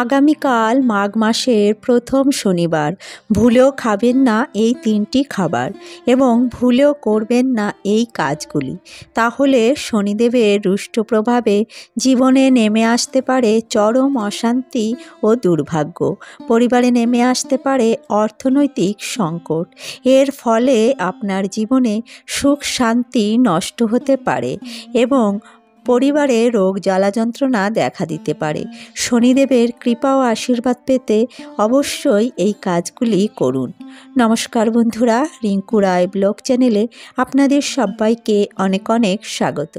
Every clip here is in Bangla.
আগামীকাল মাঘ মাসের প্রথম শনিবার। ভুলেও খাবেন না এই 3টি খাবার এবং ভুলেও করবেন না এই কাজগুলি। তাহলে শনিদেবের রুষ্ট প্রভাবে জীবনে নেমে আসতে পারে চরম অশান্তি ও দুর্ভাগ্য। পরিবারে নেমে আসতে পারে অর্থনৈতিক সংকট। এর ফলে আপনার জীবনে সুখ শান্তি নষ্ট হতে পারে এবং পরিবারে রোগ জ্বালা যন্ত্রণা দেখা দিতে পারে। শনিদেবের কৃপা ও আশীর্বাদ পেতে অবশ্যই এই কাজগুলি করুন। নমস্কার বন্ধুরা, রিঙ্কু রায় ব্লগ চ্যানেলে আপনাদের সবাইকে অনেক অনেক স্বাগত।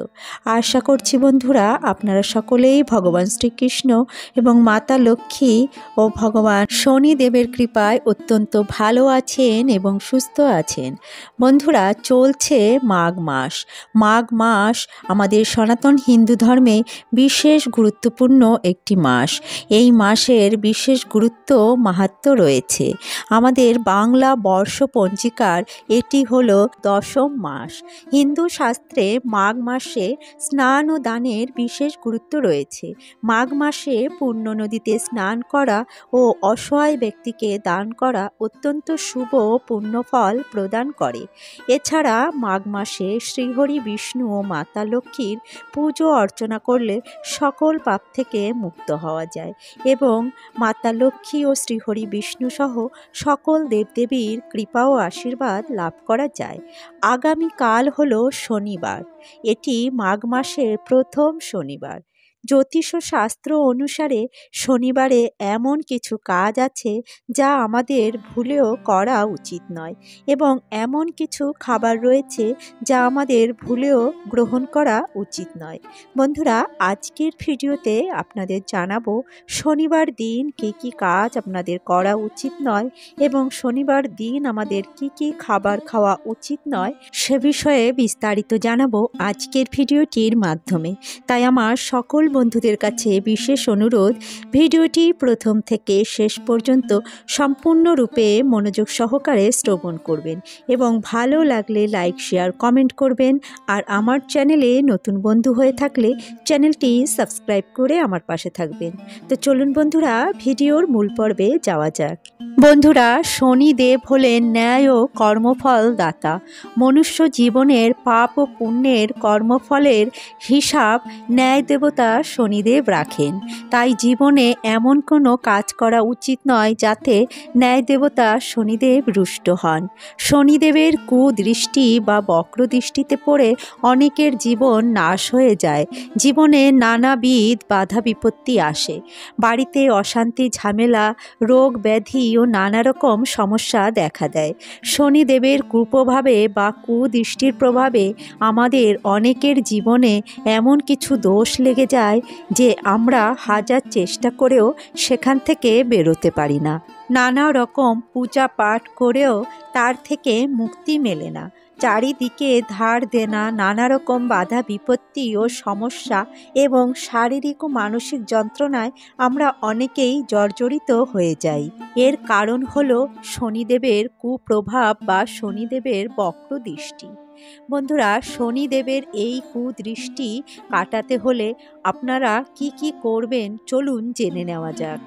আশা করছি বন্ধুরা আপনারা সকলেই ভগবান শ্রীকৃষ্ণ এবং মাতা লক্ষ্মী ও ভগবান শনিদেবের কৃপায় অত্যন্ত ভালো আছেন এবং সুস্থ আছেন। বন্ধুরা, চলছে মাঘ মাস। মাঘ মাস আমাদের সনাতন হিন্দু ধর্মে বিশেষ গুরুত্বপূর্ণ একটি মাস। এই মাসের বিশেষ গুরুত্ব মাহাত্ম্য রয়েছে। আমাদের বাংলা বর্ষ পঞ্জিকার এটি হলো 10ম মাস। হিন্দু শাস্ত্রে মাঘ মাসে স্নান ও দানের বিশেষ গুরুত্ব রয়েছে। মাঘ মাসে পূর্ণ নদীতে স্নান করা ও অসহায় ব্যক্তিকে দান করা অত্যন্ত শুভ পুণ্যফল প্রদান করে। এছাড়া মাঘ মাসে শ্রীহরি বিষ্ণু ও মাতা লক্ষ্মীর পুজো অর্চনা করলে সকল পাপ থেকে মুক্ত হওয়া যায় এবং মাতা লক্ষ্মী ও শ্রীহরি বিষ্ণু সহ সকল দেবদেবীর কৃপা ও আশীর্বাদ লাভ করা যায়। আগামীকাল হলো শনিবার। এটি মাঘ মাসের প্রথম শনিবার। জ্যোতিষ শাস্ত্র অনুসারে শনিবারে এমন কিছু কাজ আছে যা আমাদের ভুলেও করা উচিত নয় এবং এমন কিছু খাবার রয়েছে যা আমাদের ভুলেও গ্রহণ করা উচিত নয়। বন্ধুরা, আজকের ভিডিওতে আপনাদের জানাবো শনিবার দিন কী কী কাজ আপনাদের করা উচিত নয় এবং শনিবার দিন আমাদের কী কী খাবার খাওয়া উচিত নয় সে বিষয়ে বিস্তারিত জানাবো আজকের ভিডিওটির মাধ্যমে। তাই আমার সকল বন্ধুদের কাছে বিশেষ অনুরোধ, ভিডিওটি প্রথম থেকে শেষ পর্যন্ত সম্পূর্ণরূপে মনোযোগ সহকারে শ্রবণ করবেন এবং ভালো লাগলে লাইক শেয়ার কমেন্ট করবেন। আর আমার চ্যানেলে নতুন বন্ধু হয়ে থাকলে চ্যানেলটি সাবস্ক্রাইব করে আমার পাশে থাকবেন। তো চলুন বন্ধুরা, ভিডিওর মূল পর্বে যাওয়া যাক। বন্ধুরা, শনিদেব হলেন ন্যায় ও কর্মফল দাতা। মনুষ্য জীবনের পাপ ও পুণ্যের কর্মফলের হিসাব ন্যায় দেবতা শনিদেব রাখেন। তাই জীবনে এমন কোনো কাজ করা উচিত নয় যাতে ন্যায় দেবতা শনিদেব রুষ্ট হন। শনিদেবের কুদৃষ্টি বা বক্রদৃষ্টিতে পড়ে অনেকের জীবন নাশ হয়ে যায়। জীবনে নানাবিধ বাধা বিপত্তি আসে। বাড়িতে অশান্তি, ঝামেলা, রোগ ব্যাধি ও নানা রকম সমস্যা দেখা দেয়। শনিদেবের কুপ্রভাবে বা কুদৃষ্টির প্রভাবে আমাদের অনেকের জীবনে এমন কিছু দোষ লেগে যায় যে আমরা হাজার চেষ্টা করেও সেখান থেকে বেরোতে পারি না। নানা রকম পূজা পাঠ করেও তার থেকে মুক্তি মেলে না। চারিদিকে ধার দেনা, নানা রকম বাধা বিপত্তি ও সমস্যা এবং শারীরিক ও মানসিক যন্ত্রণায় আমরা অনেকেই জর্জরিত হয়ে যাই। এর কারণ হলো শনিদেবের কুপ্রভাব বা শনিদেবের বক্রদৃষ্টি। বন্ধুরা, শনিদেবের এই কুদৃষ্টি কাটাতে হলে আপনারা কি কি করবেন চলুন জেনে নেওয়া যাক।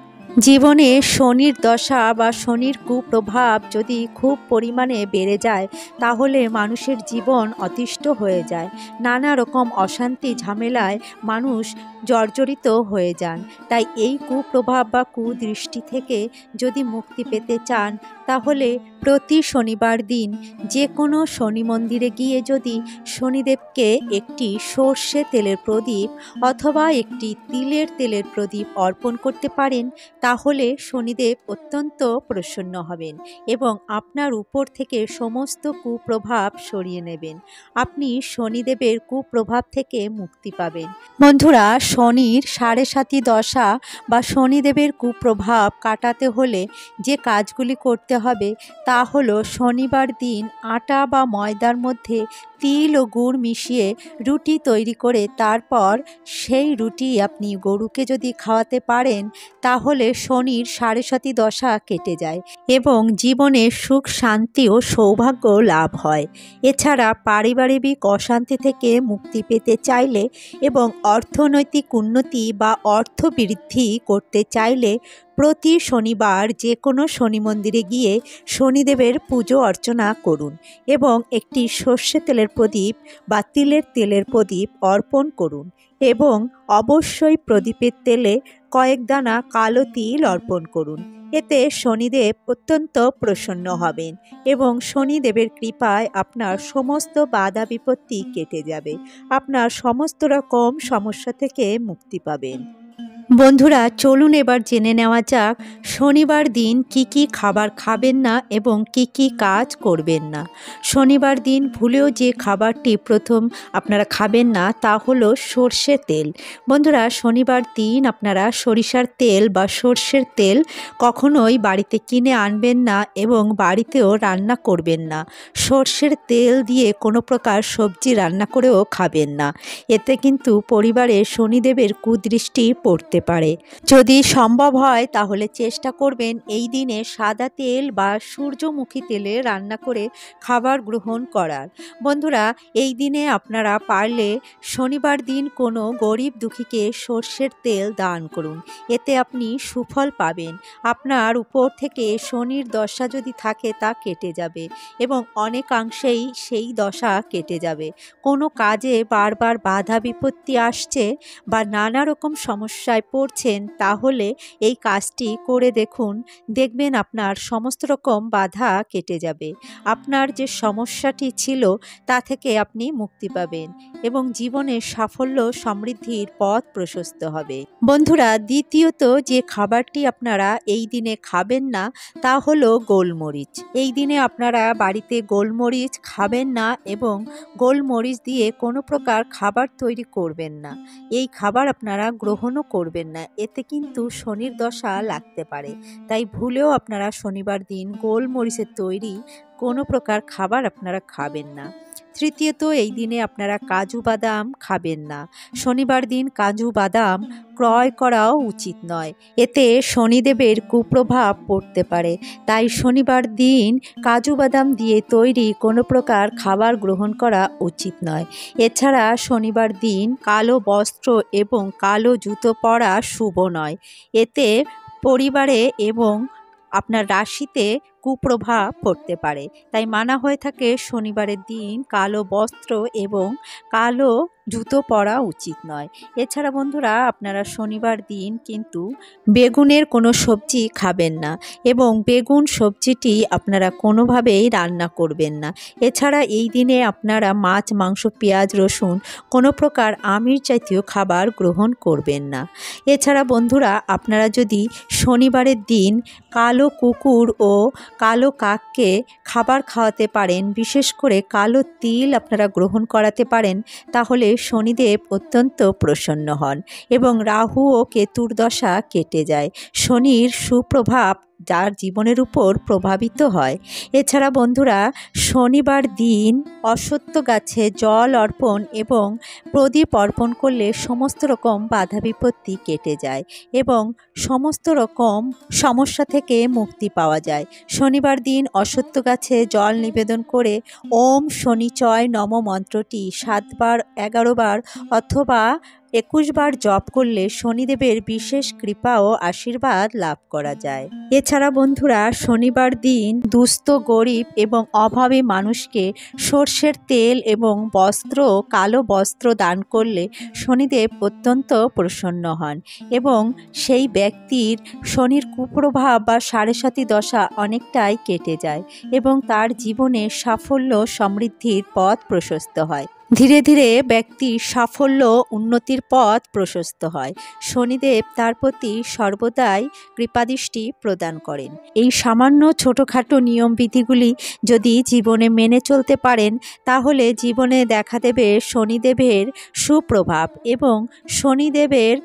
জীবনে শনির দশা বা শনির কুপ্রভাব যদি খুব পরিমাণে বেড়ে যায় তাহলে মানুষের জীবন অতিষ্ঠ হয়ে যায়। নানা রকম অশান্তি ঝামেলায় মানুষ জর্জরিত হয়ে যান। তাই এই কুপ্রভাব বা কুদৃষ্টি থেকে যদি মুক্তি পেতে চান তাহলে প্রতি শনিবার দিন যে কোনো শনি মন্দিরে গিয়ে যদি শনিদেবকে একটি সর্ষে তেলের প্রদীপ অথবা একটি তিলের তেলের প্রদীপ অর্পণ করতে পারেন তাহলে শনিদেব অত্যন্ত প্রসন্ন হবেন এবং আপনার উপর থেকে সমস্ত কুপ্রভাব সরিয়ে নেবেন। আপনি শনিদেবের কুপ্রভাব থেকে মুক্তি পাবেন। বন্ধুরা, শনির 7.5 দশা বা শনিদেবের কুপ্রভাব কাটাতে হলে যে কাজগুলি করতে হবে তা হলো শনিবার দিন আটা বা ময়দার মধ্যে তিল ও গুড় মিশিয়ে রুটি তৈরি করে তারপর সেই রুটি আপনি গরুকে যদি খাওয়াতে পারেন তাহলে শনির সাড়ে সাতি দশা কেটে যায় এবং জীবনে সুখ শান্তি ও সৌভাগ্য লাভ হয়। এছাড়া পারিবারিক অশান্তি থেকে মুক্তি পেতে চাইলে এবং অর্থনৈতিক উন্নতি বা অর্থ বৃদ্ধি করতে চাইলে প্রতি শনিবার যে কোনো শনি মন্দিরে গিয়ে শনিদেবের পুজো অর্চনা করুন এবং একটি সর্ষে তেলের প্রদীপ বা তিলের তেলের প্রদীপ অর্পণ করুন এবং অবশ্যই প্রদীপের তেলে কয়েক দানা কালো তিল অর্পণ করুন। এতে শনিদেব অত্যন্ত প্রসন্ন হবেন এবং শনিদেবের কৃপায় আপনার সমস্ত বাধা বিপত্তি কেটে যাবে, আপনার সমস্ত রকম সমস্যা থেকে মুক্তি পাবেন। বন্ধুরা, চলুন এবার জেনে নেওয়া যাক শনিবার দিন কি কি খাবার খাবেন না এবং কি কি কাজ করবেন না। শনিবার দিন ভুলেও যে খাবারটি প্রথম আপনারা খাবেন না তা হলো সর্ষের তেল। বন্ধুরা, শনিবার দিন আপনারা সরিষার তেল বা সর্ষের তেল কখনোই বাড়িতে কিনে আনবেন না এবং বাড়িতেও রান্না করবেন না। সর্ষের তেল দিয়ে কোনো প্রকার সবজি রান্না করেও খাবেন না, এতে কিন্তু পরিবারে শনিদেবের কুদৃষ্টি পড়তে পারে। যদি সম্ভব হয় তাহলে চেষ্টা করবেন এই দিনে সাদা তেল বা সূর্যমুখী তেলে রান্না করে খাবার গ্রহণ করার। বন্ধুরা, এই দিনে আপনারা পারলে শনিবার দিন কোনো গরিব দুঃখীকে সর্ষের তেল দান করুন, এতে আপনি সুফল পাবেন। আপনার উপর থেকে শনির দশা যদি থাকে তা কেটে যাবে এবং অনেকাংশেই সেই দশা কেটে যাবে। কোনো কাজে বারবার বাধা বিপত্তি আসছে বা নানা রকম সমস্যায় পড়ছেন, তাহলে এই কাজটি করে দেখুন, দেখবেন আপনার সমস্ত রকম বাধা কেটে যাবে। আপনার যে সমস্যাটি ছিল তা থেকে আপনি মুক্তি পাবেন এবং জীবনে সাফল্য সমৃদ্ধির পথ প্রশস্ত হবে। বন্ধুরা, দ্বিতীয়ত যে খাবারটি আপনারা এই দিনে খাবেন না তা হলো গোলমরিচ। এই দিনে আপনারা বাড়িতে গোলমরিচ খাবেন না এবং গোলমরিচ দিয়ে কোনো প্রকার খাবার তৈরি করবেন না। এই খাবার আপনারা গ্রহণও করবেন না, এতে কিন্তু শনির দশা লাগতে পারে। তাই ভুলেও আপনারা শনিবার দিন গোলমরিচের তৈরি কোনো প্রকার খাবার আপনারা খাবেন না। তৃতীয়ত, এই দিনে আপনারা কাজু বাদাম খাবেন না। শনিবার দিন কাজু বাদাম ক্রয় করাও উচিত নয়, এতে শনিদেবের কুপ্রভাব পড়তে পারে। তাই শনিবার দিন কাজু বাদাম দিয়ে তৈরি কোনো প্রকার খাবার গ্রহণ করা উচিত নয়। এছাড়া শনিবার দিন কালো বস্ত্র এবং কালো জুতো পরা শুভ নয়, এতে পরিবারে এবং আপনার রাশিতে কুপ্রভাব পড়তে পারে। তাই মানা হয়ে থাকে শনিবারের দিন কালো বস্ত্র এবং কালো জুতো পরা উচিত নয়। এছাড়া বন্ধুরা, আপনারা শনিবার দিন কিন্তু বেগুনের কোনো সবজি খাবেন না এবং বেগুন সবজিটি আপনারা কোনোভাবেই রান্না করবেন না। এছাড়া এই দিনে আপনারা মাছ, মাংস, পেঁয়াজ, রসুন কোনো প্রকার আমিষ জাতীয় খাবার গ্রহণ করবেন না। এছাড়া বন্ধুরা, আপনারা যদি শনিবারের দিন কালো কুকুর ও কালো কাককে খাবার খাওয়াতে পারেন, বিশেষ করে কালো তিল আপনারা গ্রহণ করাতে পারেন, তাহলে শনিদেব অত্যন্ত প্রসন্ন হন এবং রাহু ও কেতুর দশা কেটে যায়। শনির সুপ্রভাব যার জীবনের উপর প্রভাবিত হয়। এছাড়া বন্ধুরা, শনিবার দিন অশ্বত্থ গাছে জল অর্পণ এবং প্রদীপ অর্পণ করলে সমস্ত রকম বাধা বিপত্তি কেটে যায় এবং সমস্ত রকম সমস্যা থেকে মুক্তি পাওয়া যায়। শনিবার দিন অশ্বত্থ গাছে জল নিবেদন করে ওম শনিচয় নম মন্ত্রটি 7 বার, 11 বার অথবা 21 বার জপ করলে শনিদেবের বিশেষ কৃপা ও আশীর্বাদ লাভ করা যায়। এছাড়া বন্ধুরা, শনিবার দিন দুস্থ, গরিব এবং অভাবী মানুষকে সর্ষের তেল এবং বস্ত্র, কালো বস্ত্র দান করলে শনিদেব অত্যন্ত প্রসন্ন হন এবং সেই ব্যক্তির শনির কুপ্রভাব বা সাড়ে সাতি দশা অনেকটাই কেটে যায় এবং তার জীবনে সাফল্য সমৃদ্ধির পথ প্রশস্ত হয়। ধীরে ধীরে ব্যক্তির সাফল্য উন্নতির পথ প্রশস্ত হয়। শনিদেব তার প্রতি সর্বদাই কৃপাদৃষ্টি প্রদান করেন। এই সামান্য ছোটোখাটো নিয়মবিধিগুলি যদি জীবনে মেনে চলতে পারেন, তাহলে জীবনে দেখা দেবে শনিদেবের সুপ্রভাব এবং শনিদেবের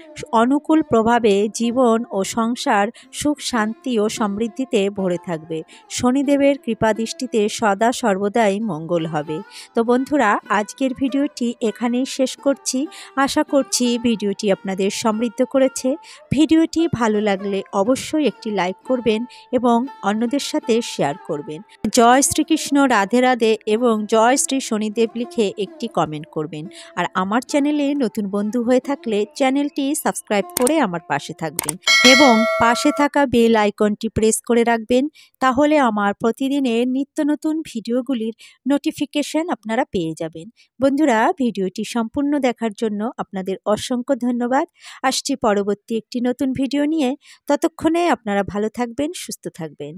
অনুকূল প্রভাবে জীবন ও সংসার সুখ, শান্তি ও সমৃদ্ধিতে ভরে থাকবে। শনিদেবের কৃপাদৃষ্টিতে সদা সর্বদাই মঙ্গল হবে। তো বন্ধুরা, আজকের আজকের ভিডিওটি এখানেই শেষ করছি। আশা করছি ভিডিওটি আপনাদের সমৃদ্ধ করেছে। ভিডিওটি ভালো লাগলে অবশ্যই একটি লাইক করবেন এবং অন্যদের সাথে শেয়ার করবেন। জয় শ্রীকৃষ্ণ, রাধে রাধে এবং জয় শ্রী শনিদেব লিখে একটি কমেন্ট করবেন। আর আমার চ্যানেলে নতুন বন্ধু হয়ে থাকলে চ্যানেলটি সাবস্ক্রাইব করে আমার পাশে থাকবেন এবং পাশে থাকা বেল আইকনটি প্রেস করে রাখবেন। তাহলে আমার প্রতিদিনের নিত্য নতুন ভিডিওগুলির নোটিফিকেশন আপনারা পেয়ে যাবেন। বন্ধুরা, ভিডিওটি সম্পূর্ণ দেখার জন্য আপনাদের অসংখ্য ধন্যবাদ। আসছি পরবর্তী একটি নতুন ভিডিও নিয়ে। ততক্ষণে আপনারা ভালো থাকবেন, সুস্থ থাকবেন।